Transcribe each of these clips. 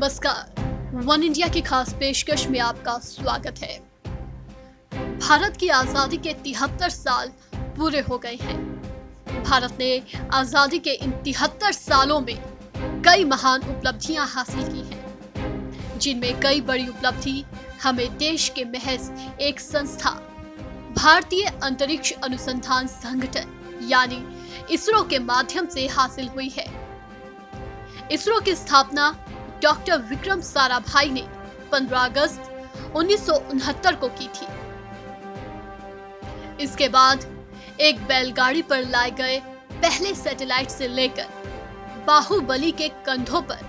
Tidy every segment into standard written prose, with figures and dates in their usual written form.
नमस्कार, one India की खास पेशकश में आपका स्वागत है। भारत की आजादी के 73 साल पूरे हो गए हैं। भारत ने आजादी के इन 73 सालों में कई महान उपलब्धियां हासिल की हैं, जिनमें कई बड़ी उपलब्धि हमें देश के महज एक संस्था भारतीय अंतरिक्ष अनुसंधान संगठन यानी इसरो के माध्यम से हासिल हुई है। इसरो की स्थापना डॉक्टर विक्रम साराभाई ने 15 अगस्त 1969 को की थी। इसके बाद एक बैलगाड़ी पर लाए गए पहले सैटेलाइट से लेकर बाहुबली के कंधों पर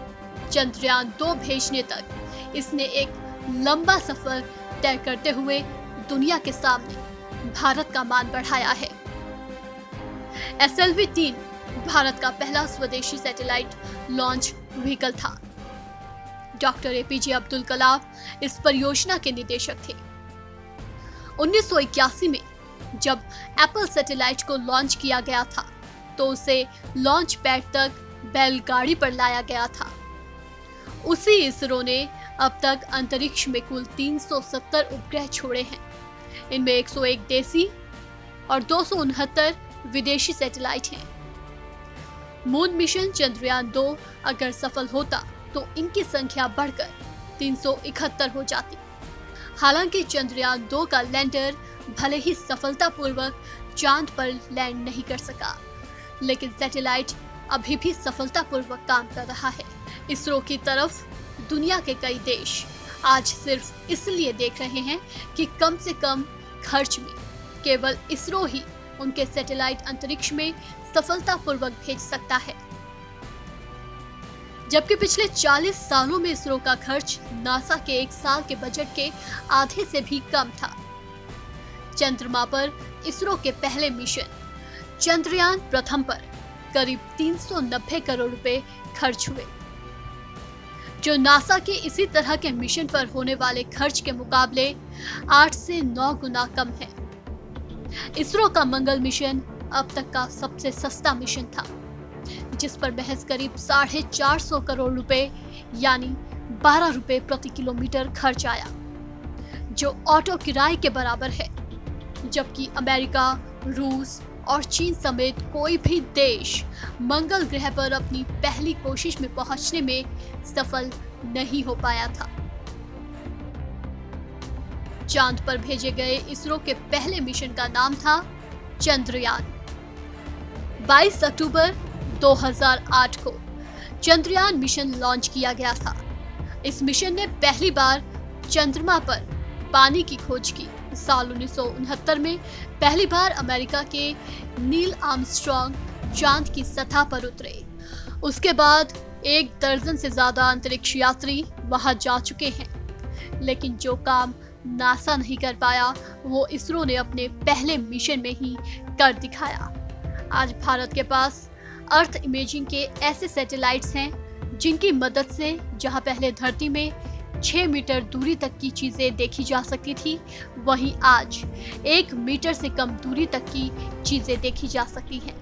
चंद्रयान 2 भेजने तक इसने एक लंबा सफर तय करते हुए दुनिया के सामने भारत का मान बढ़ाया है। SLV-3 भारत का पहला स्वदेशी सैटेलाइट लॉन्च व्हीकल था। डॉक्टर APJ अब्दुल कलाम इस परियोजना के निदेशक थे। 1981 में जब एप्पल सैटेलाइट को लॉन्च किया गया था तो उसे लॉन्च पैड तक बैलगाड़ी पर लाया गया था। उसी इसरो ने अब तक अंतरिक्ष में कुल 370 उपग्रह छोड़े हैं। इनमें 101 देसी और 269 विदेशी सैटेलाइट हैं। मून मिशन चंद्रयान 2 अगर सफल होता तो इनकी संख्या बढ़कर 371 हो जाती। हालांकि चंद्रयान 2 का लैंडर भले ही सफलतापूर्वक चांद पर लैंड नहीं कर सका, लेकिन सैटेलाइट अभी भी सफलतापूर्वक काम कर रहा है। इसरो की तरफ दुनिया के कई देश आज सिर्फ इसलिए देख रहे हैं कि कम से कम खर्च में केवल इसरो ही उनके सैटेलाइट अंतरिक्ष में सफलतापूर्वक भेज सकता है, जबकि पिछले 40 सालों में इसरो का खर्च नासा के एक साल के बजट के आधे से भी कम था। चंद्रमा पर इसरो के पहले मिशन चंद्रयान प्रथम पर करीब 390 करोड़ रुपए खर्च हुए, जो नासा के इसी तरह के मिशन पर होने वाले खर्च के मुकाबले 8 से 9 गुना कम है। इसरो का मंगल मिशन अब तक का सबसे सस्ता मिशन था, जिस पर महज करीब 450 करोड़ रुपए यानी 12 रुपए प्रति किलोमीटर खर्च आया, जो ऑटो किराए के बराबर है। जबकि अमेरिका, रूस और चीन समेत कोई भी देश मंगल ग्रह पर अपनी पहली कोशिश में पहुंचने में सफल नहीं हो पाया था। चांद पर भेजे गए इसरो के पहले मिशन का नाम था चंद्रयान। 22 अक्टूबर 2008 को चंद्रयान मिशन लॉन्च किया गया था। इस मिशन ने पहली बार चंद्रमा पर पानी की खोज की। साल 1969 में पहली बार अमेरिका के नील आर्मस्ट्रांग चांद की सतह पर उतरे। उसके बाद 1 दर्जन से ज्यादा अंतरिक्ष यात्री वहां जा चुके हैं, लेकिन जो काम नासा नहीं कर पाया वो इसरो ने अपने पहले मिशन में ही कर दिखाया। आज भारत के पास अर्थ इमेजिंग के ऐसे सैटेलाइट्स हैं जिनकी मदद से जहां पहले धरती में 6 मीटर दूरी तक की चीजें देखी जा सकती थी, वहीं आज 1 मीटर से कम दूरी तक की चीजें देखी जा सकती हैं।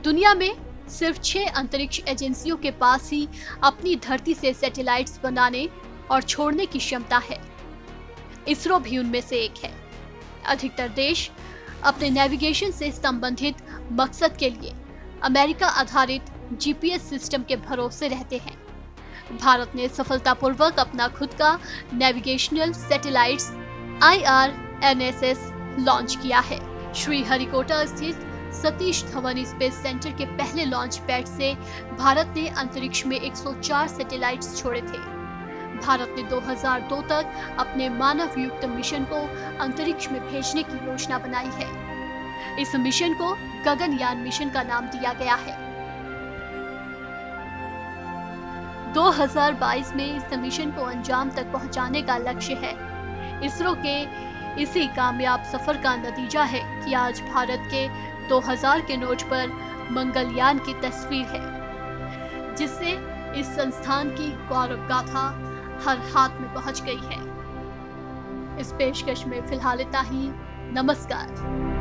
दुनिया में सिर्फ 6 अंतरिक्ष एजेंसियों के पास ही अपनी धरती से सैटेलाइट्स बनाने और छोड़ने की क्षमता है। इसरो भी उनमें से एक है। अधिकतर देश अपने नेविगेशन से संबंधित मकसद के लिए अमेरिका आधारित GPS सिस्टम के भरोसे रहते हैं। भारत ने सफलतापूर्वक अपना खुद का नेविगेशनल सैटेलाइट्स IRNSS लॉन्च किया है। श्रीहरिकोटा स्थित सतीश धवन स्पेस सेंटर के पहले लॉन्च पैड से भारत ने अंतरिक्ष में 104 सैटेलाइट्स छोड़े थे। भारत ने 2002 तक अपने मानव युक्त मिशन को अंतरिक्ष में भेजने की योजना बनाई है। इस मिशन को गगनयान मिशन का नाम दिया गया है। 2022 में इस मिशन को अंजाम तक पहुंचाने का लक्ष्य है। इसरो के इसी कामयाब सफर का नतीजा है कि आज भारत के 2000 के नोट पर मंगलयान की तस्वीर है, जिससे इस संस्थान की गौरव गाथा हर हाथ में पहुंच गई है। इस पेशकश में फिलहाल इतना ही। नमस्कार।